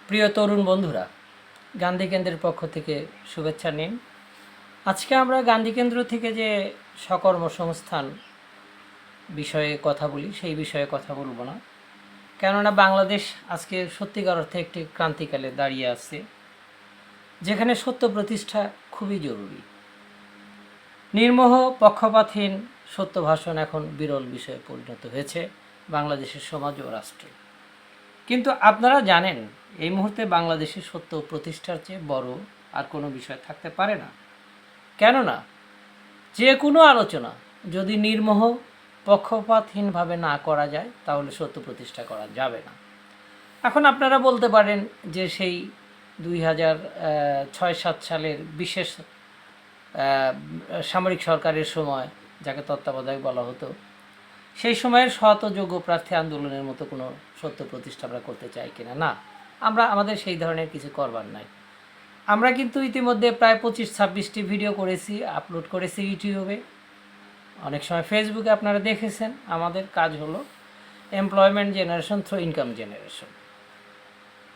প্রিয় তরুণ বন্ধুরা, গান্ধী কেন্দ্রের পক্ষ থেকে শুভেচ্ছা নিন। আজকে আমরা গান্ধী কেন্দ্র থেকে যে স্বকর্মসংস্থান বিষয়ে কথা বলি, সেই বিষয়ে কথা বলবো না। কেননা বাংলাদেশ আজকে সত্যিকার অর্থে একটি ক্রান্তিকালে দাঁড়িয়ে আছে, যেখানে সত্য প্রতিষ্ঠা খুবই জরুরি। নির্মোহ পক্ষপাতহীন সত্য ভাষণ এখন বিরল বিষয়ে পরিণত হয়েছে বাংলাদেশের সমাজ ও রাষ্ট্রে। কিন্তু আপনারা জানেন, এই মুহূর্তে বাংলাদেশের সত্য প্রতিষ্ঠার চেয়ে বড় আর কোনো বিষয় থাকতে পারে না। কেননা যে কোনো আলোচনা যদি নির্মোহ পক্ষপাতহীনভাবে না করা যায়, তাহলে সত্য প্রতিষ্ঠা করা যাবে না। এখন আপনারা বলতে পারেন যে সেই 2006-07 সালের বিশেষ সামরিক সরকারের সময়, যাকে তত্ত্বাবধায়ক বলা হতো, সেই সময়ের সৎ ও যোগ্য প্রার্থী আন্দোলনের মতো কোনো সত্য প্রতিষ্ঠা আমরা করতে চাই কিনা? না, আমরা আমাদের সেই ধরনের কিছু করবার নাই। আমরা কিন্তু ইতিমধ্যে প্রায় 25-26টি ভিডিও করেছি, আপলোড করেছি ইউটিউবে, অনেক সময় ফেসবুকে আপনারা দেখেছেন। আমাদের কাজ হলো employment generation through income generation,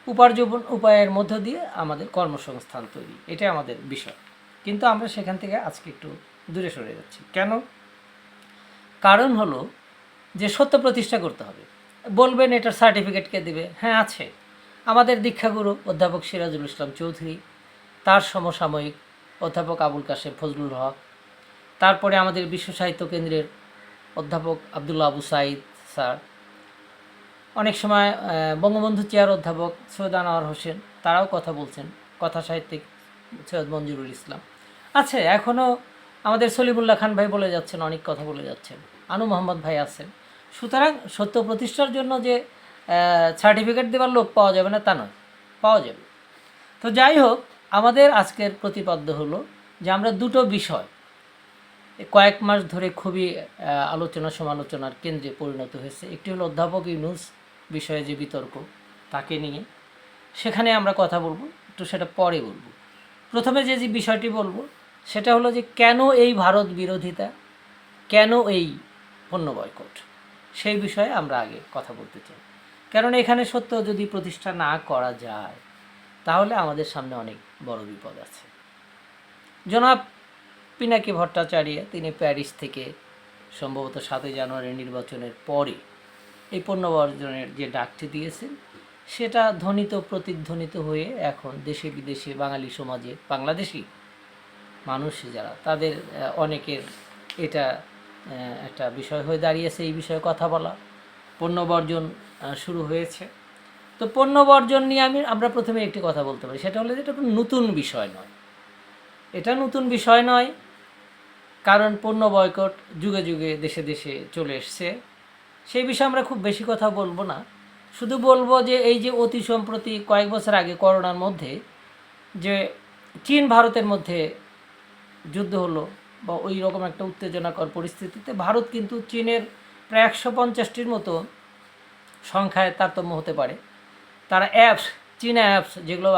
উপার্জন উপায়ের মধ্য দিয়ে আমাদের কর্মসংস্থান তৈরি, এটা আমাদের বিষয়। কিন্তু আমরা সেখান থেকে আজকে একটু দূরে সরে যাচ্ছি। কেন? কারণ হলো যে সত্য প্রতিষ্ঠা করতে হবে। বলবেন এটার সার্টিফিকেট কে দেবে? হ্যাঁ, আছে। আমাদের দীক্ষাগুরু অধ্যাপক সিরাজুল ইসলাম চৌধুরী, তার সমসাময়িক অধ্যাপক আবুল কাশেম ফজলুল হক, তারপরে আমাদের বিশ্ব সাহিত্য কেন্দ্রের অধ্যাপক আবদুল্লাহ আবু সাইদ স্যার, অনেক সময় বঙ্গবন্ধু চেয়ার অধ্যাপক সৈয়দ আনোয়ার হোসেন, তারাও কথা বলছেন, কথা সাহিত্যিক সৈয়দ মঞ্জুরুল ইসলাম আছে, এখনও আমাদের সলিমুল্লাহ খান ভাই বলে যাচ্ছেন, অনেক কথা বলে যাচ্ছেন, আনু মোহাম্মদ ভাই আছেন। সুতরাং সত্য প্রতিষ্ঠার জন্য যে সার্টিফিকেট দেওয়ার লোক পাওয়া যাবে না তা নয়, পাওয়া যাবে। তো যাই হোক, আমাদের আজকের প্রতিপাদ্য হলো যে আমরা দুটো বিষয় কয়েক মাস ধরে খুবই আলোচনা সমালোচনার কেন্দ্রে পরিণত হয়েছে। একটি হলো অধ্যাপক ইউনূস বিষয়ে যে বিতর্ক, তাকে নিয়ে সেখানে আমরা কথা বলবো, একটু সেটা পরে বলবো। প্রথমে যে বিষয়টি বলবো সেটা হলো যে কেন এই ভারত বিরোধিতা, কেন এই পণ্য বয়কট, সেই বিষয়ে আমরা আগে কথা বলতে চাই। কারণ এখানে সত্য যদি প্রতিষ্ঠা না করা যায়, তাহলে আমাদের সামনে অনেক বড় বিপদ আছে। জনাব পিনাকি ভট্টাচার্য, তিনি প্যারিস থেকে সম্ভবত 7ই জানুয়ারি নির্বাচনের পরে এই পণ্য বর্জনের যে ডাকটি দিয়েছেন, সেটা ধ্বনিত প্রতিধ্বনিত হয়ে এখন দেশে বিদেশে বাঙালি সমাজে, বাংলাদেশি মানুষ যারা, তাদের অনেকের এটা একটা বিষয় হয়ে দাঁড়িয়েছে। এই বিষয়ে কথা বলা, পণ্য বর্জন শুরু হয়েছে। তো পণ্য বর্জন নিয়ে আমরা প্রথমে একটি কথা বলতে পারি, সেটা হলো যে এটা কোনো নতুন বিষয় নয়। এটা নতুন বিষয় নয়, কারণ পণ্য বয়কট যুগে যুগে দেশে দেশে চলে এসছে। সেই বিষয়ে আমরা খুব বেশি কথা বলবো না, শুধু বলবো যে এই যে অতি সম্প্রতি কয়েক বছর আগে করোনার মধ্যে যে চীন ভারতের মধ্যে যুদ্ধ হলো, বা ওই রকম একটা উত্তেজনাকর পরিস্থিতিতে ভারত কিন্তু চীনের প্রায় 150টির মতো সংখ্যায় তারতম্য হতে পারে, তারা অ্যাপস, চীনা অ্যাপস যেগুলো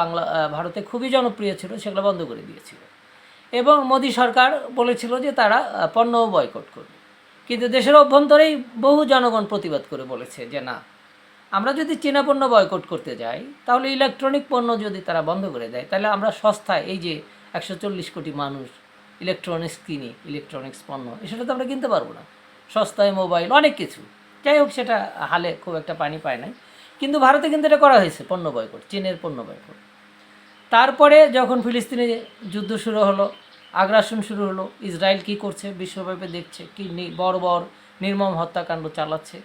ভারতে খুবই জনপ্রিয় ছিল, সেগুলো বন্ধ করে দিয়েছিল। এবং মোদী সরকার বলেছিল যে তারা পণ্য বয়কট করবে। কিন্তু দেশের অভ্যন্তরেই বহু জনগণ প্রতিবাদ করে বলেছে যে না, আমরা যদি চীনা পণ্য বয়কট করতে যাই, তাহলে ইলেকট্রনিক পণ্য যদি তারা বন্ধ করে দেয়, তাহলে আমরা সস্তায়, এই যে 140 কোটি মানুষ ইলেকট্রনিক্স কিনি, ইলেকট্রনিক্স পণ্য, সেটা তো আমরা কিনতে পারবো না। সস্তায় মোবাইল, অনেক কিছু, যাই হোক, সেটা হালে খুব একটা পানি পায় নাই। কিন্তু ভারতে কিন্তু এটা করা হয়েছে, পণ্য বয়কট, চীনের পণ্য বয়কট। তারপরে যখন ফিলিস্তিনে যুদ্ধ শুরু হলো, আগ্রাসন শুরু হলো, ইসরায়েল কী করছে বিশ্বব্যাপী দেখছে, কি বর্বর নির্মম হত্যাকাণ্ড চালাচ্ছে।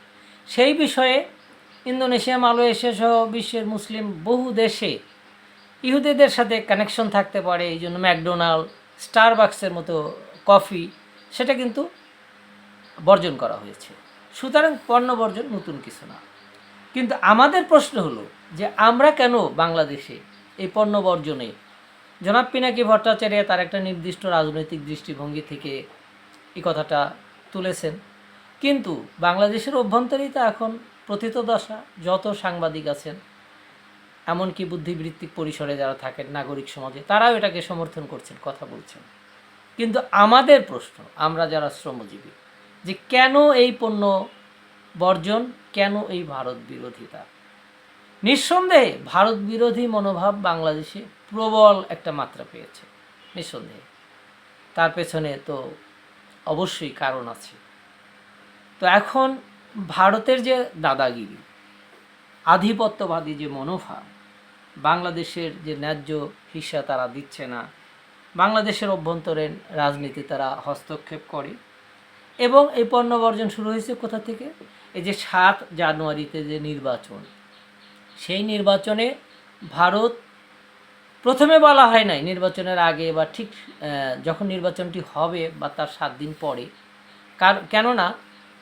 সেই বিষয়ে ইন্দোনেশিয়া, মালয়েশিয়া সহ বিশ্বের মুসলিম বহু দেশে ইহুদিদের সাথে কানেকশন থাকতে পারে, এই জন্য ম্যাকডোনাল্ড, স্টারবাক্সের মতো কফি, সেটা কিন্তু বর্জন করা হয়েছে। সুতরাং পণ্য বর্জন নতুন কিছু না। কিন্তু আমাদের প্রশ্ন হলো যে আমরা কেন বাংলাদেশে এই পণ্য বর্জনে, জনাব পিনাকি ভট্টাচার্য তার একটা নির্দিষ্ট রাজনৈতিক দৃষ্টিভঙ্গি থেকে এই কথাটা তুলেছেন, কিন্তু বাংলাদেশের অভ্যন্তরেই তো এখন প্রথিতদশা, যত সাংবাদিক আছেন, এমনকি বুদ্ধিবৃত্তিক পরিসরে যারা থাকেন নাগরিক সমাজে, তারাও এটাকে সমর্থন করছেন, কথা বলছেন। কিন্তু আমাদের প্রশ্ন, আমরা যারা শ্রমজীবী, যে কেন এই পণ্য বর্জন, কেন এই ভারত বিরোধিতা? নিঃসন্দেহে ভারত বিরোধী মনোভাব বাংলাদেশে প্রবল একটা মাত্রা পেয়েছে, নিঃসন্দেহে। তার পেছনে তো অবশ্যই কারণ আছে। তো এখন ভারতের যে দাদাগিরি, আধিপত্যবাদী যে মনোভাব, বাংলাদেশের যে ন্যায্য হিস্সা তারা দিচ্ছে না, বাংলাদেশের অভ্যন্তরীণ রাজনীতি তারা হস্তক্ষেপ করে, এবং এই পণ্য বর্জন শুরু হয়েছে কোথা থেকে? এই যে 7 জানুয়ারিতে যে নির্বাচন, সেই নির্বাচনে ভারত, প্রথমে বলা হয় নাই নির্বাচনের আগে বা ঠিক যখন নির্বাচনটি হবে বা তার 7 দিন পরে, কেননা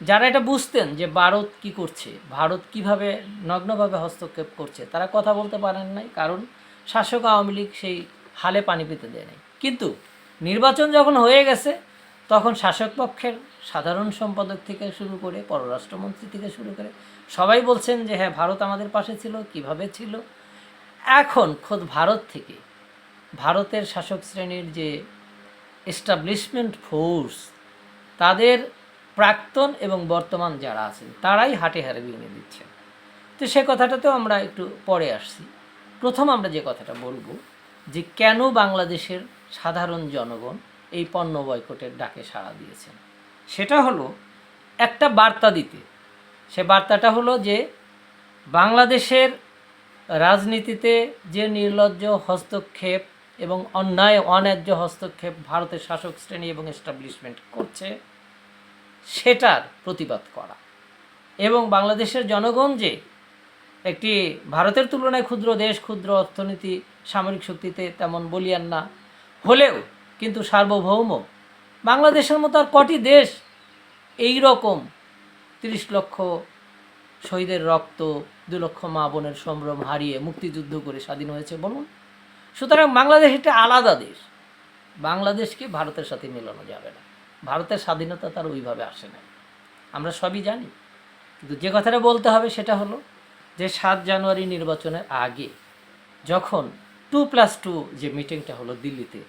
যারা এটা বুঝতেন যে ভারত কি করছে, ভারত কিভাবে নগ্নভাবে হস্তক্ষেপ করছে, তারা কথা বলতে পারেন নাই, কারণ শাসক আওয়ামী লীগ সেই হালে পানি পেতে দেয় নাই। কিন্তু নির্বাচন যখন হয়ে গেছে, তখন শাসক পক্ষের সাধারণ সম্পাদক থেকে শুরু করে পররাষ্ট্রমন্ত্রী থেকে শুরু করে সবাই বলছেন যে হ্যাঁ, ভারত আমাদের পাশে ছিল, কিভাবে ছিল। এখন খোদ ভারত থেকে, ভারতের শাসক শ্রেণীর যে এস্টাবলিশমেন্ট ফোর্স, তাদের প্রাক্তন এবং বর্তমান যারা আছেন, তারাই হাটে হারে ভেঙে দিচ্ছেন। তো সে কথাটাতেও আমরা একটু পরে আসছি। প্রথম আমরা যে কথাটা বলবো, যে কেন বাংলাদেশের সাধারণ জনগণ এই পণ্য বয়কটের ডাকে সাড়া দিয়েছেন, সেটা হলো একটা বার্তা দিতে। সে বার্তাটা হলো যে বাংলাদেশের রাজনীতিতে যে নির্লজ্জ হস্তক্ষেপ এবং অন্যায় অন্যায্য হস্তক্ষেপ ভারতের শাসক শ্রেণী এবং এস্টাবলিশমেন্ট করছে, সেটার প্রতিবাদ করা। এবং বাংলাদেশের জনগণ যে একটি ভারতের তুলনায় ক্ষুদ্র দেশ, ক্ষুদ্র অর্থনীতি, সামরিক শক্তিতে তেমন বলিয়ান না হলেও কিন্তু সার্বভৌম, বাংলাদেশের মতো আর কটি দেশ এই রকম 30 লক্ষ শহীদের রক্ত, 2 লক্ষ মা বোনের সম্ভ্রম হারিয়ে মুক্তিযুদ্ধ করে স্বাধীন হয়েছে বলুন? সুতরাং বাংলাদেশ একটা আলাদা দেশ, বাংলাদেশকে ভারতের সাথে মেলানো যাবে না। ভারতের স্বাধীনতা তার ওইভাবে আসে না, আমরা সবই জানি। কিন্তু যে কথাটা বলতে হবে সেটা হলো যে 7 জানুয়ারি নির্বাচনের আগে যখন 2+2 যে মিটিংটা হলো দিল্লিতে,